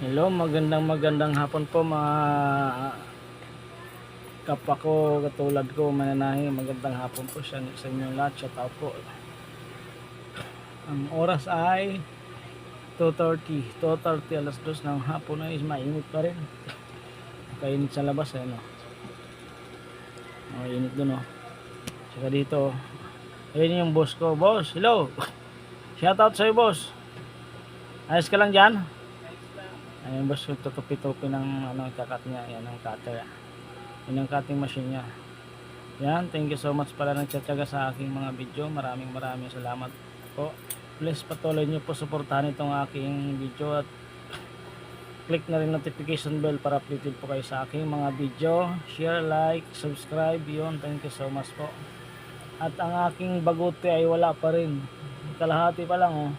Hello, magandang hapon po mga kapwa ko, katulad ko, mananahi. Magandang hapon po sa inyong lahat. Shout out po. Ang oras ay 2:30, alas 2 ng hapon na is mainit pa rin. Kainit sa labas eh, no? Mainit dun, oh. Saka dito, ayun yung boss ko. Boss, hello! Shout out sa'yo, boss. Ayos ka lang dyan? Ayun, boss, tutupi-tupi ng kakat niya. Yan ang cutter. Yan ang cutting machine niya. Yan, thank you so much pala nagtsatsaga sa aking mga video. Maraming salamat po. Please patuloy nyo po suportahan itong aking video at click na rin notification bell para updated po kayo sa aking mga video. Share, like, subscribe. Yun, thank you so much po. At ang aking baguti ay wala pa rin. Kalahati pa lang, oh.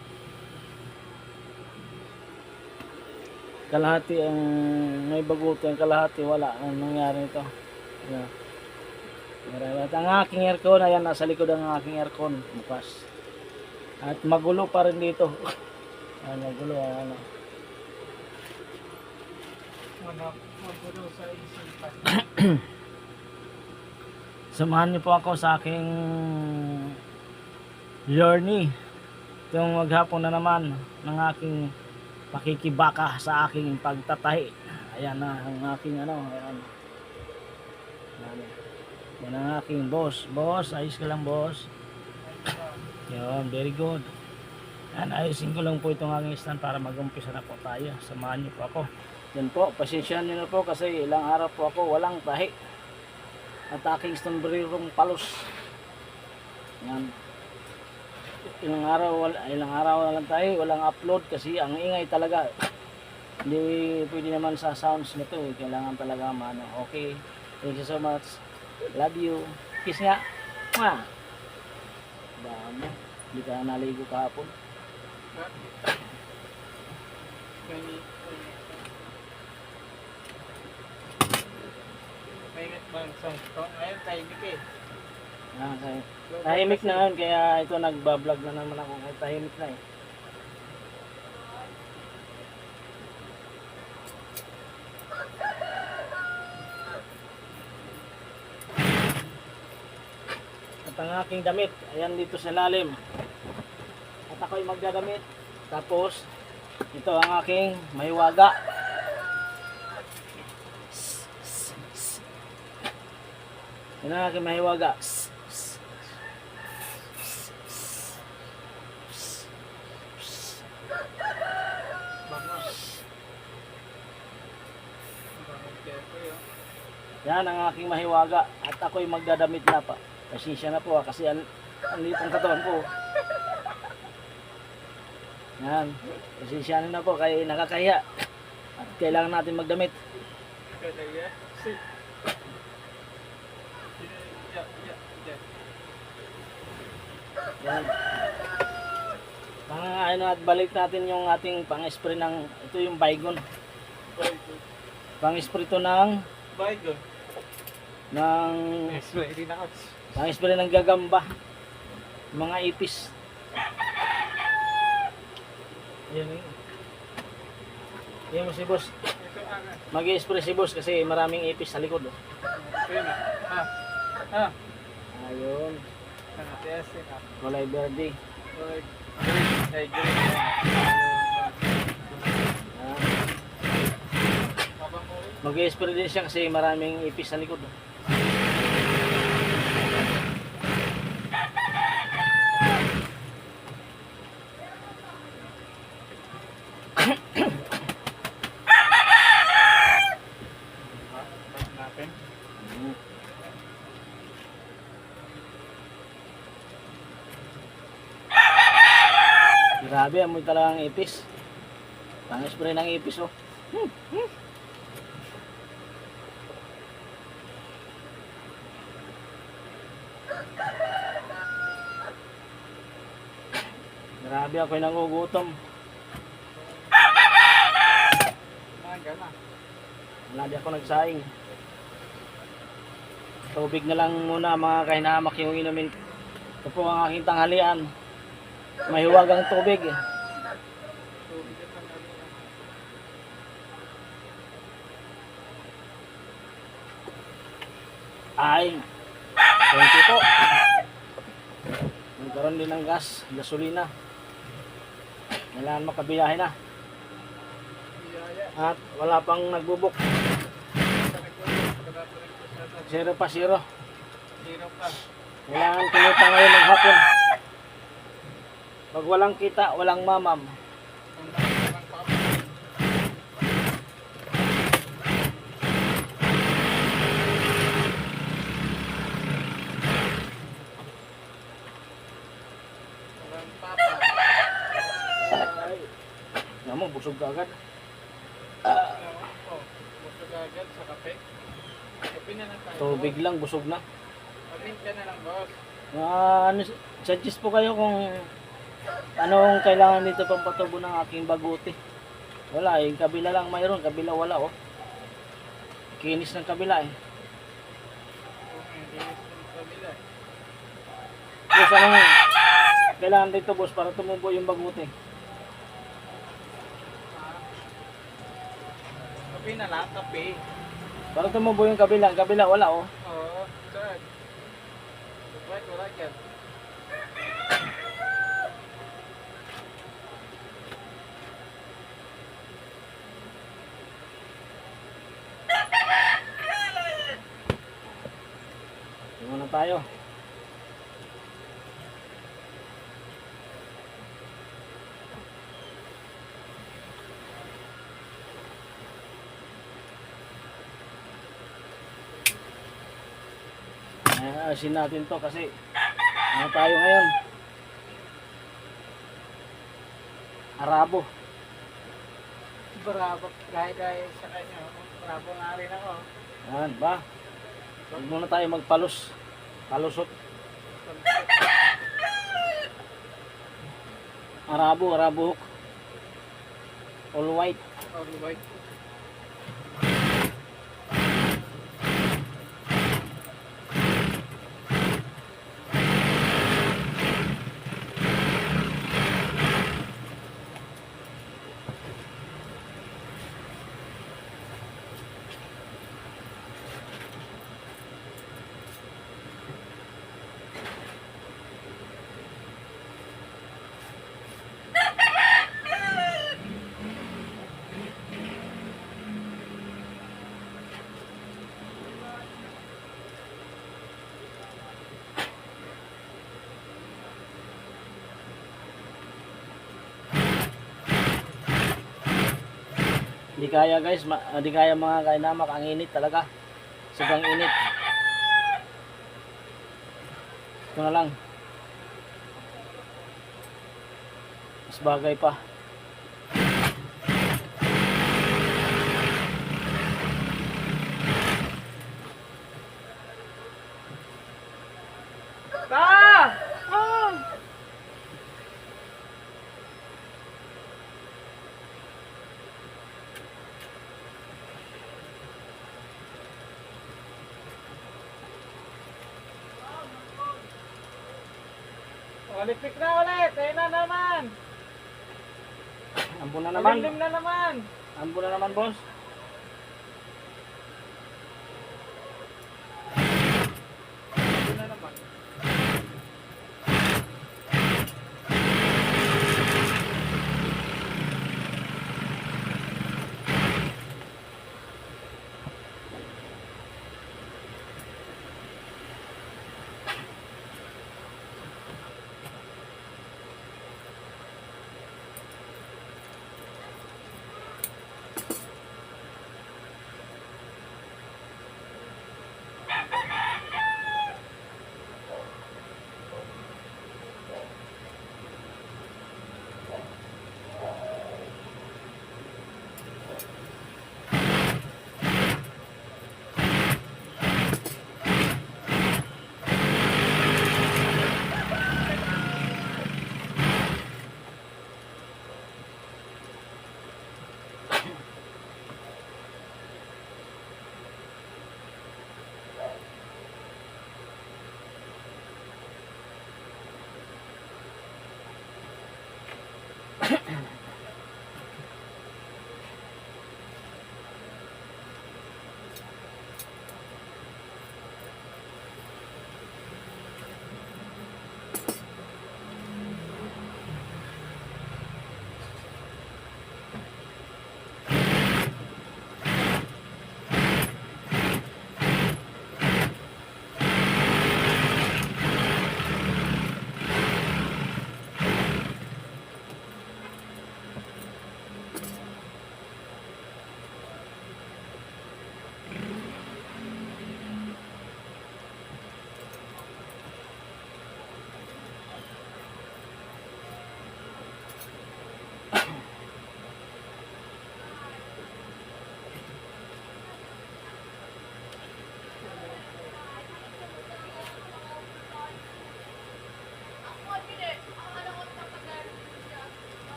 Kalahati ang may baguti, ang kalahati wala. Ang nangyari nito? Yeah. At ang aking aircon, ayan, nasa likod ang aking aircon bukas. At magulo pa rin dito. Ayan, magulo, ano. Magulo sa isipan. Samahan niyo po ako sa aking journey. Itong maghapon na naman ng aking pakikibaka sa aking pagtatahi. Ayan na ang aking ano, ayan. Yan ang aking boss. Boss, ayos ka lang, boss. Yan, very good. Yan, ayusin ko lang po itong aking stand para mag-umpisa na po tayo. Samahan niyo po ako. Yan po, pasensyahan niyo na po kasi ilang araw po ako walang tahi. At aking stonebreerong palos. Yan. Ilang araw na lang tayo, walang upload kasi ang ingay talaga. Hindi pwede naman sa sounds nito, kailangan talaga okay. Thank you so much. Love you. Kiss nga. Mwah. Dami. Hindi ka naligo kahapon. Mainit ba ang sound ko? Ngayon tahimik eh. Tahimik na yun, kaya ito nagbablog na naman ako. Tahimik na eh. At ang aking damit, ayan dito sa lalim. At ako'y magdadamit. Tapos, ito ang aking mahiwaga. Yan ang aking mahiwaga. Yan ang aking mahiwaga. At ako'y magdadamit na pa. Pasensya na po kasi ang litong katawan ko. Yan. Pasensya na po kaya nakakahiya. At kailangan natin magdamit. Yan. At balik natin yung ating pang-spray ng, ito yung Baygon. Pang-spray to ng Baygon. Pang-spray ng gagamba. Mga ipis. Yan eh. Yan mo si boss. Mag-i-spray si boss kasi maraming ipis sa likod. Ayun. Kulay verde. Mag-i-spray din siya kasi maraming ipis sa likod. Grabe, amoy talagang ipis. Pang-spray ng ipis, oh. Grabe, ako'y nangugutom. Wala di ako nagsaing. Tubig na lang muna mga kahinamak yung inumin. Ito po ang aking tanghalian. Mahiwagang tubig. Ay, thank you po. Nagkaroon din ng gas, gasolina. Kailangan makabiyahe na. Biyaya. At wala pang nagbubuk. Zero pa, zero. Zero pa. Kailangan kumita ngayon ng hapon. Pag walang kita, walang mamam. Ang dami ng papa. Walang papa. Ay, nga mo, busog ka agad. Oh, busog agad sa kape. Kape na lang tayo. Tubig lang, busog na. Pamint ka na lang, boss. Ano, suggest po kayo kung anong kailangan dito pang patubo ng aking baguti. Wala eh, kabila lang mayroon, kabila wala oh. Kinis ng kabila eh. Kung hindi sa kabila. Boss, anong kailangan dito boss para tumubo yung baguti? Kape na lang, kape. Para tumubo yung kabila wala oh. Oo, saan? Bakit wala yan? Tingnan na tayo. Asin natin to kasi ano tayo ngayon? Arabo. Bravo, gaya-gaya sa kanya. Bravo nga rin ako. Yan ba? Huwag muna tayo magpalos. Palusot. Arabo, arabo hook. All white. All white. Di kaya guys, di kaya mga kainamak, ang init talaga. Sobrang init. Ito na lang. Mas bagay pa. Olipik na ulit. Ayun na naman. Ampo na naman. Malimlim na naman. Ampo na naman, boss. Ayun na naman.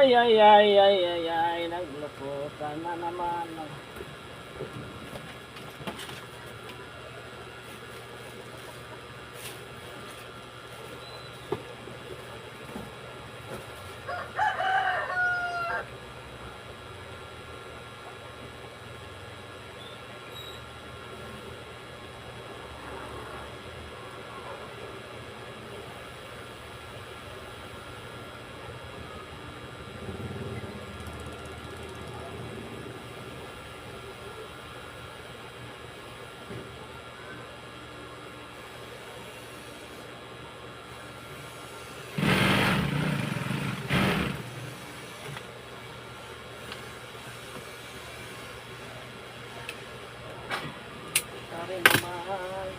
Ay, ay, ay, ay, ay, ay, nagluputan na naman. Sorry naman.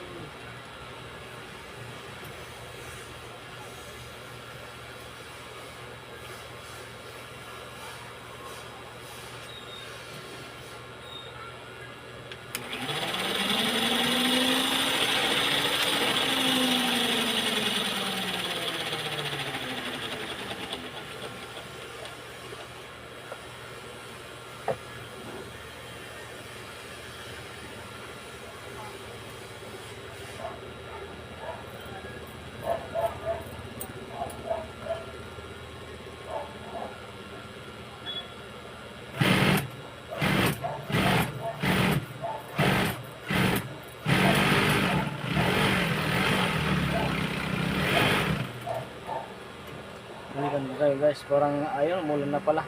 Balikan ko kayo guys, parang ayun, mulan na pala.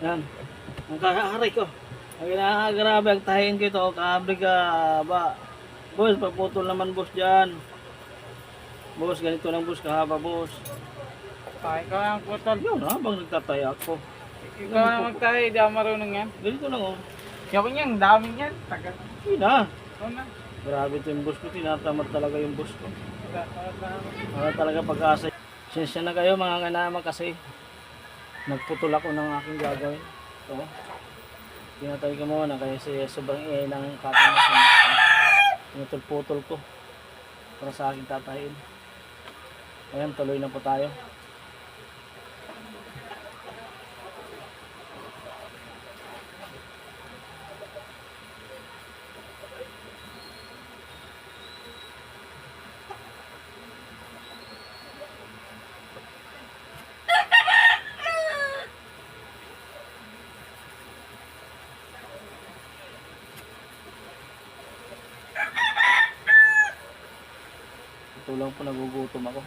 Yan, ang kaharay ko. Ang grabe ang tahin ko ito, kahabri ka ba? Boss, paputol naman boss dyan. Boss, ganito lang boss, kahaba boss. Ikaw ang putol. Yun, habang nagtataya ako. Ikaw ang magtahi, di ako marunong yan. Ganito lang oh. Yakin yan, daming yan. Tagal. Yun na. Ikaw na. Grabe ito yung boss ko, tinatamad talaga yung boss ko. Wala. Talaga pag-asa. Sensya na kayo mga kanaman kasi nagputol ako ng aking gagawin. Ito. Pinatay ko muna kasi sobrang ingay ng cutting machine. Pinutol-putol ko para sa aking tatahin. Ayan, tuloy na po tayo. Ito lang po, nagugutom ako.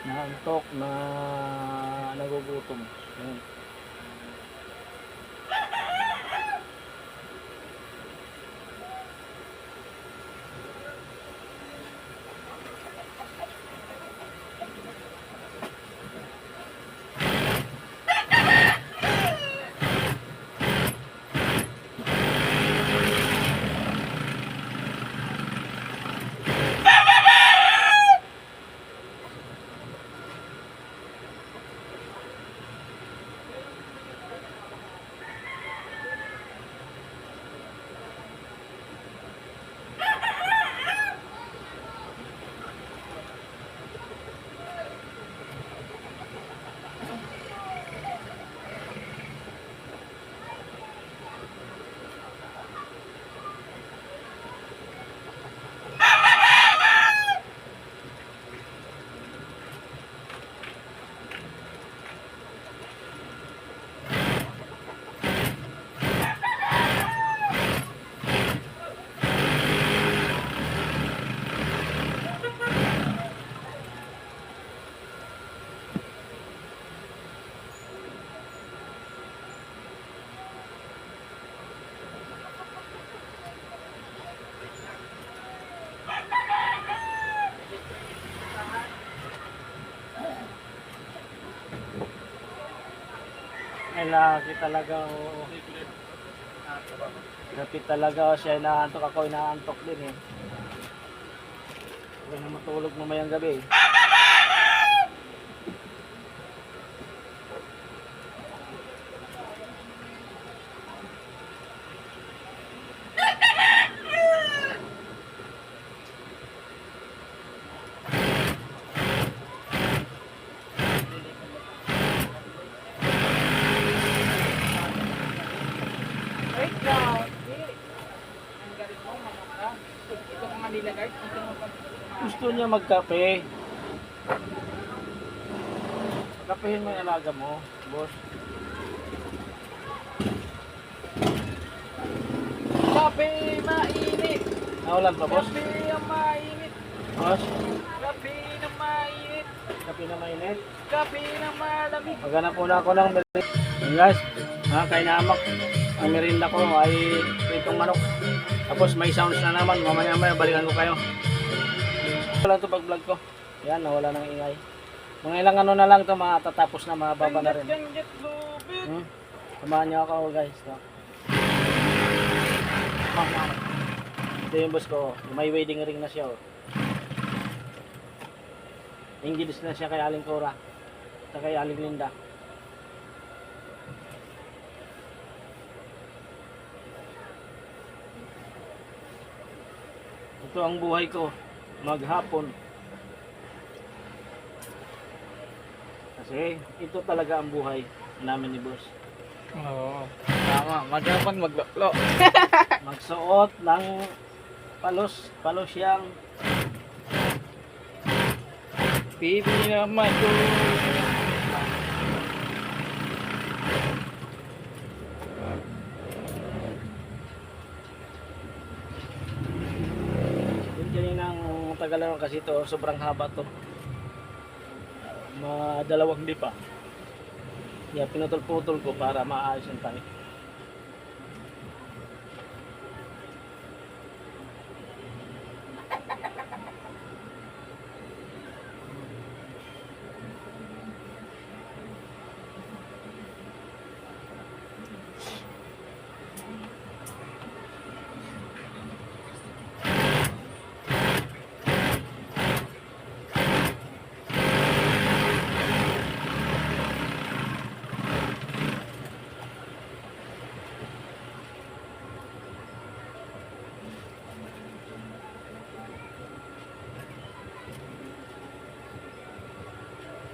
Naantok na nagugutom. Ayan. laki talaga. Oh. Kapit talaga siya, inaantok ako, inaantok din eh. Huwag na matulog mamayang gabi. Wait lang. Ang galit mo, mamaka. Ito ang Manila guys. Ito mo Gusto niya magkape. Kapehin mo yung alaga mo, boss. Kape mainit. Nawalan pa, boss? Kape ang mainit. Boss, Kape na mainit. kape na mainit. Kape na malamig. Maghanap muna ako ng merinda. Yun guys, kay namak. Ang merinda ko ay itong manok. Tapos may sounds na naman. Mamaya balikan ko kayo. Wala ito pag vlog ko. Yan, nawala ng ingay. Mga ilang ano na lang ito, matatapos na, mababa na rin. Ganyan lubid. Samahan niyo ako guys. Ito. Ito yung boss ko. May wedding ring na siya. Oh. Engaged na siya kay Aling Cora. At kay Aling Linda. Ito ang buhay ko maghapon. Kasi ito talaga ang buhay namin ni boss. Oo. Tama. Maghapon maglolo. Magsuot ng palosyang Pili naman ko. Yung kaninang tagal naman kasi ito, sobrang haba to. Madalawang di pa. Kaya pinutol-putol ko para maayos yung tayo.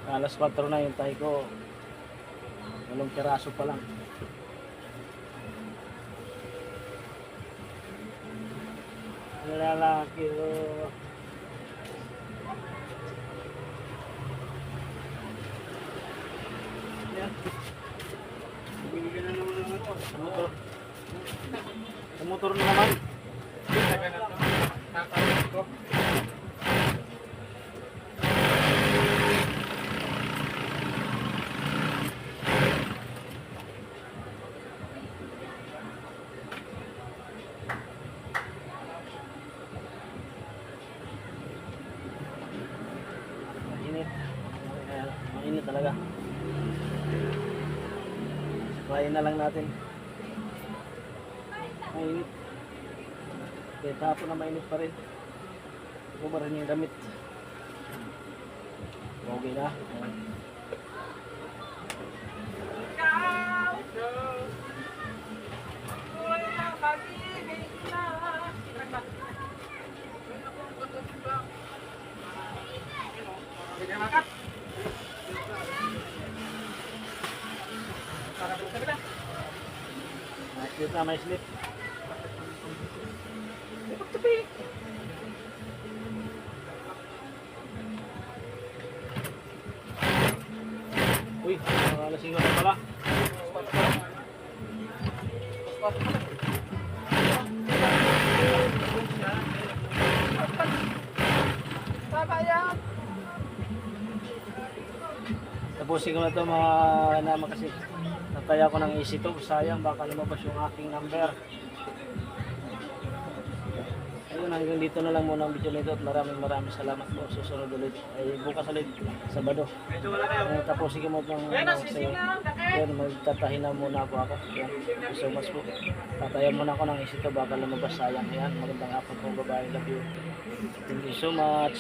Alas 4 na yung tayo ko. Walong piraso pa lang. Lalaki ko. Yan. Bibigyan na naman ng ano. Motor. Motor na naman. Tagal na to. Tatawag ko. Mainit. Mainit talaga. Try na lang natin. Mainit. Kaya tapon na mainit pa rin. Ito pa rin yung damit. Okay na. Slip na, may slip. Uy, nakalasing ko na pala. Tapusin ko na ito mga naman kasi nataya ko ng easy to. Sayang baka lumabas yung aking number. Ayun, hanggang dito na lang muna ang video nito at maraming salamat po. Susunod ulit ay bukas ulit, Sabado. Tapusin ko mo itong yan, magtatahi na muna ako. Yan, thank you so much po. Tatayan muna ako ng isito, baka lumabas sayang. Yan, magandang hapon po babae, love you. Thank you so much.